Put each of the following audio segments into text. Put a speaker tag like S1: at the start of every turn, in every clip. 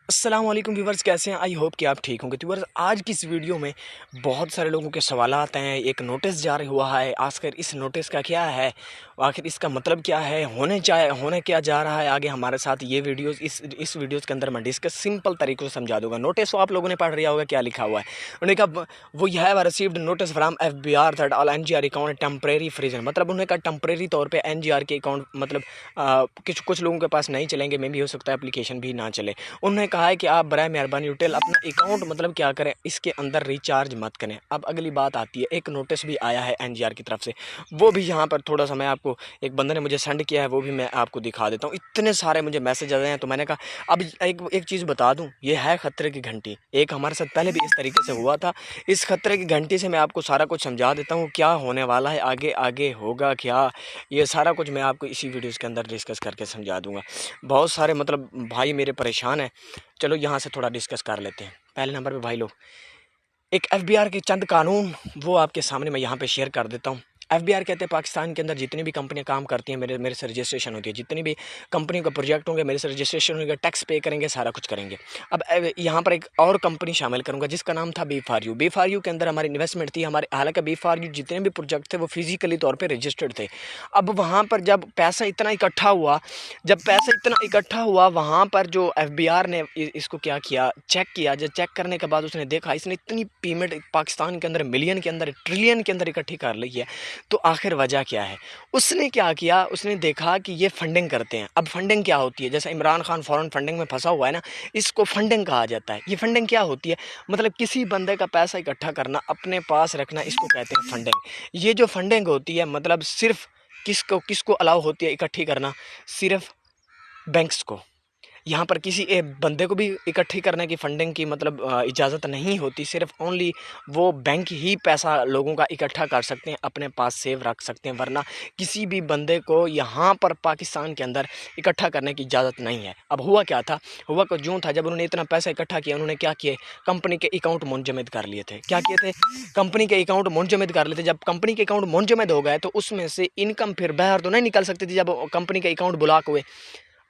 S1: अस्सलाम वालेकुम व्यूवर्स, कैसे हैं? आई होप कि आप ठीक होंगे। व्यूवर्स, आज की इस वीडियो में बहुत सारे लोगों के सवाल आते हैं। एक नोटिस जारी हुआ है, आखिर इस नोटिस का क्या है, आखिर इसका मतलब क्या है, होने क्या जा रहा है आगे हमारे साथ। ये वीडियोस इस वीडियोस के अंदर मैं डिस्कस सिंपल तरीक़ों से समझा दूंगा। नोटिस तो आप लोगों ने पढ़ लिया होगा क्या लिखा हुआ है। उन्होंने कहा वो यह है received notice from FBR that all NGR account temporary frozen, मतलब उन्होंने कहा टेम्परेरी तौर पर NGR के अकाउंट मतलब कुछ लोगों के पास नहीं चलेंगे, मे भी हो सकता है एप्लीकेशन भी ना चले। उन्होंने कहा है कि आप बराए मेहरबानी डिटेल अपना अकाउंट मतलब क्या करें, इसके अंदर रिचार्ज मत करें। अब अगली बात आती है, एक नोटिस भी आया है NGR की तरफ से, वो भी यहाँ पर थोड़ा सा मैं आपको, एक बंदे ने मुझे सेंड किया है, वो भी मैं आपको दिखा देता हूँ। इतने सारे मुझे मैसेज आए हैं, तो मैंने कहा अब एक चीज़ बता दूँ, ये है खतरे की घंटी। एक हमारे साथ पहले भी इस तरीके से हुआ था। इस खतरे की घंटी से मैं आपको सारा कुछ समझा देता हूँ, क्या होने वाला है आगे, आगे होगा क्या, ये सारा कुछ मैं आपको इसी वीडियोज़ के अंदर डिस्कस करके समझा दूँगा। बहुत सारे मतलब भाई मेरे परेशान हैं। चलो यहाँ से थोड़ा डिस्कस कर लेते हैं। पहले नंबर पे भाई लोग, एक FBR के चंद कानून वो आपके सामने मैं यहाँ पे शेयर कर देता हूँ। FBR कहते हैं पाकिस्तान के अंदर जितनी भी कंपनियां काम करती हैं मेरे से रजिस्ट्रेशन होती है। जितनी भी कंपनी का प्रोजेक्ट होंगे मेरे से रजिस्ट्रेशन होगा, टैक्स पे करेंगे, सारा कुछ करेंगे। अब यहाँ पर एक और कंपनी शामिल करूँगा जिसका नाम था B4U। B4U के अंदर हमारी इन्वेस्टमेंट थी हमारे, हालांकि B4U जितने भी प्रोजेक्ट थे वो फिजिकली तौर पर रजिस्टर्ड थे। अब वहाँ पर जब पैसा इतना इकट्ठा हुआ वहाँ पर जो FBR ने इसको क्या किया, चेक किया। जब चेक करने के बाद उसने देखा इसने इतनी पेमेंट पाकिस्तान के अंदर मिलियन के अंदर, ट्रिलियन के अंदर इकट्ठी कर ली है, तो आखिर वजह क्या है। उसने क्या किया, उसने देखा कि ये फंडिंग करते हैं। अब फंडिंग क्या होती है, जैसे इमरान खान फॉरेन फंडिंग में फंसा हुआ है ना, इसको फंडिंग कहा जाता है। ये फंडिंग क्या होती है, मतलब किसी बंदे का पैसा इकट्ठा करना, अपने पास रखना, इसको कहते हैं फंडिंग। ये जो फंडिंग होती है मतलब सिर्फ किसको किसको अलाउ होती है इकट्ठी करना, सिर्फ बैंक्स को। यहाँ पर किसी बंदे को भी इकट्ठी करने की फंडिंग की मतलब इजाज़त नहीं होती। सिर्फ ओनली वो बैंक ही पैसा लोगों का इकट्ठा कर सकते हैं, अपने पास सेव रख सकते हैं, वरना किसी भी बंदे को यहाँ पर पाकिस्तान के अंदर इकट्ठा करने की इजाज़त नहीं है। अब हुआ क्या था, हुआ कुछ यूँ था, जब उन्होंने इतना पैसा इकट्ठा किया, उन्होंने क्या किए, कंपनी के अकाउंट मुंजमद कर लिए थे। क्या किए थे, कंपनी के अकाउंट मुंजमद कर लिए थे। जब कंपनी के अकाउंट मुंजमद हो गए तो उसमें से इनकम फिर बाहर तो नहीं निकल सकती थी जब कंपनी के अकाउंट ब्लॉक हुए।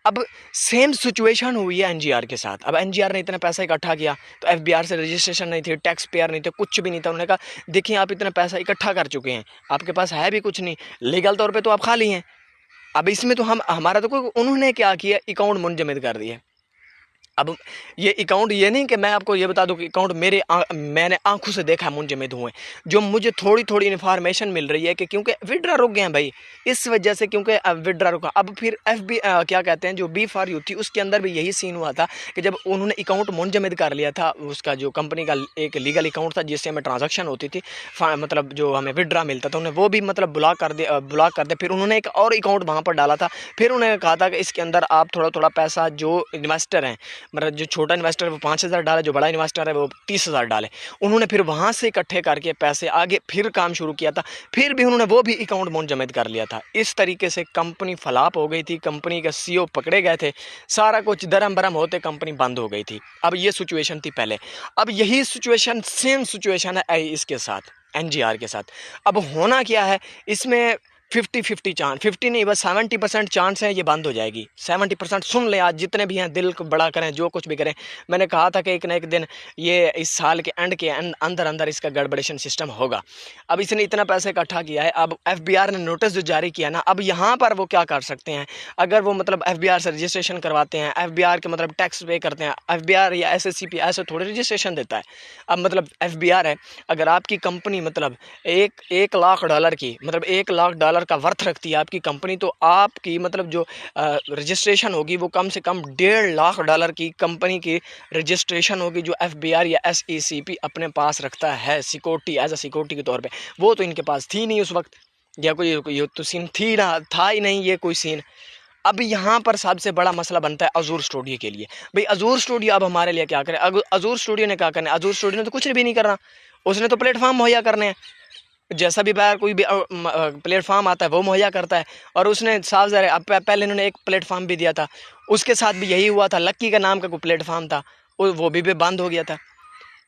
S1: अब सेम सिचुएशन हुई है NGR के साथ। अब NGR ने इतना पैसा इकट्ठा किया तो FBR से रजिस्ट्रेशन नहीं थी, टैक्स पेयर नहीं थे, कुछ भी नहीं था। उन्होंने कहा देखिए आप इतना पैसा इकट्ठा कर चुके हैं, आपके पास है भी कुछ नहीं, लीगल तौर पे तो आप खाली हैं। अब इसमें तो हमारा तो कोई, उन्होंने क्या किया, अकाउंट मुंजमद कर दिए। अब ये अकाउंट, ये नहीं कि मैं आपको ये बता दूं कि अकाउंट मैंने आंखों से देखा है मुंजमद हुए। जो मुझे थोड़ी थोड़ी इन्फॉर्मेशन मिल रही है कि क्योंकि विड्रा रुक गए हैं भाई, इस वजह से, क्योंकि विड्रा रुका। अब फिर क्या कहते हैं, जो B4U थी उसके अंदर भी यही सीन हुआ था कि जब उन्होंने अकाउंट मुंजमद कर लिया था, उसका जो कंपनी का एक लीगल अकाउंट था जिससे हमें ट्रांजेक्शन होती थी, मतलब जो हमें विड्रा मिलता था, उन्हें वो भी मतलब ब्लॉक कर दिया। फिर उन्होंने एक और अकाउंट वहाँ पर डाला था। फिर उन्होंने कहा था कि इसके अंदर आप थोड़ा थोड़ा पैसा, जो इन्वेस्टर हैं, मतलब जो छोटा इन्वेस्टर है वो 5,000 डाले, जो बड़ा इन्वेस्टर है वो 30,000 डाले। उन्होंने फिर वहाँ से इकट्ठे करके पैसे आगे फिर काम शुरू किया था। फिर भी उन्होंने वो भी अकाउंट मुंजमद कर लिया था। इस तरीके से कंपनी फलाप हो गई थी, कंपनी के CEO पकड़े गए थे, सारा कुछ दरम बरम होते कंपनी बंद हो गई थी। अब ये सिचुएशन थी पहले। अब यही सिचुएशन, सेम सिचुएशन है इसके साथ, NGR के साथ। अब होना क्या है इसमें, 50-50 चांस, 50 नहीं बस 70% चांस है ये बंद हो जाएगी। 70% सुन ले, आज जितने भी हैं दिल को बड़ा करें, जो कुछ भी करें। मैंने कहा था कि एक ना एक दिन ये इस साल के एंड के अंदर अंदर इसका गड़बड़ेशन सिस्टम होगा। अब इसने इतना पैसा इकट्ठा किया है, अब FBR ने नोटिस जो जारी किया ना, अब यहाँ पर वो क्या कर सकते हैं, अगर वो मतलब FBR से रजिस्ट्रेशन करवाते हैं, FBR के मतलब टैक्स पे करते हैं, FBR या SSCP ऐसे थोड़े रजिस्ट्रेशन देता है। अब मतलब FBR है, अगर आपकी कंपनी मतलब एक लाख डॉलर की, मतलब $1,00,000 का वर्थ रखती है आपकी कंपनी, तो आपकी मतलब जो रजिस्ट्रेशन होगी वो कम से कम $1.5 लाख की कंपनी की रजिस्ट्रेशन होगी, जो FBR या SECP अपने पास रखता है सिक्योरिटी, एज अ सिक्योरिटी के तौर पे। वो तो इनके पास थी नहीं उस वक्त, या कोई ये तो सीन थी ना, था ही नहीं ये कोई सीन। अब यहाँ पर सबसे बड़ा मसला बनता है अजूर स्टूडियो के लिए। भाई अजूर स्टूडियो अब हमारे लिए क्या करे, अजूर स्टूडियो ने क्या करना है, अजूर स्टूडियो ने तो कुछ भी नहीं करना, उसने तो प्लेटफॉर्म मुहैया करने हैं। जैसा भी बाहर कोई भी प्लेटफॉर्म आता है वो मुहैया करता है, और उसने साफ ज़ाहिर अब पहले इन्होंने एक प्लेटफॉर्म भी दिया था, उसके साथ भी यही हुआ था। लक्की का नाम का कोई प्लेटफॉर्म था, वो भी बंद हो गया था।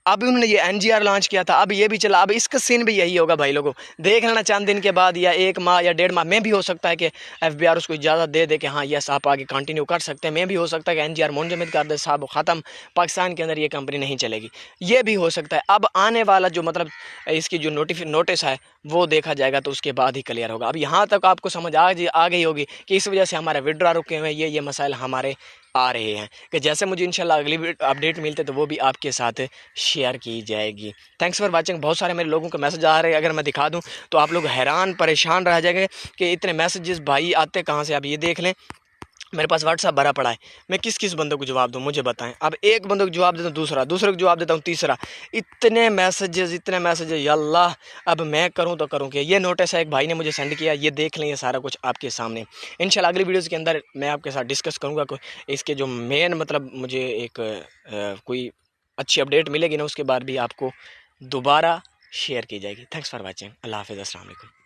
S1: अब उन्होंने ये NGR लॉन्च किया था, अब ये भी चला, अब इसका सीन भी यही होगा भाई लोगों। देख लेना चंद दिन के बाद या 1 माह या 1.5 माह में भी हो सकता है कि FBR उसको इजाज़त दे दे कि हाँ यस आप आगे कंटिन्यू कर सकते हैं। में भी हो सकता है कि NGR मुंजमद कर दे, साहब ख़त्म, पाकिस्तान के अंदर ये कंपनी नहीं चलेगी। ये भी हो सकता है। अब आने वाला जो मतलब इसकी जो नोटिस है वो देखा जाएगा, तो उसके बाद ही क्लियर होगा। अब यहाँ तक आपको समझ आ गई होगी कि इस वजह से हमारे विड्रा रुके हुए हैं, ये मसाइल हमारे आ रहे हैं, कि जैसे मुझे इंशाल्लाह अगली अपडेट मिलते तो वो भी आपके साथ शेयर की जाएगी। Thanks for watching. बहुत सारे मेरे लोगों के मैसेज आ रहे हैं, अगर मैं दिखा दूं तो आप लोग हैरान परेशान रह जाएंगे कि इतने मैसेजेस भाई आते कहाँ से। आप ये देख लें, मेरे पास व्हाट्सअप भरा पड़ा है, मैं किस किस बंदे को जवाब दूं मुझे बताएं। अब एक बंदे को जवाब देता हूँ, दूसरे को जवाब देता हूँ, तीसरा, इतने मैसेजेस अल्लाह। अब मैं करूँ तो करूँ क्या। ये नोटिस है एक भाई ने मुझे सेंड किया, ये देख लें, ये सारा कुछ आपके सामने। इंशाल्लाह अगली वीडियोज़ के अंदर मैं आपके साथ डिस्कस करूँगा कोई इसके जो मेन मतलब मुझे एक कोई अच्छी अपडेट मिलेगी ना, उसके बाद भी आपको दोबारा शेयर की जाएगी। Thanks for watching. अल्लाह हाफ़िज़, अस्सलाम वालेकुम।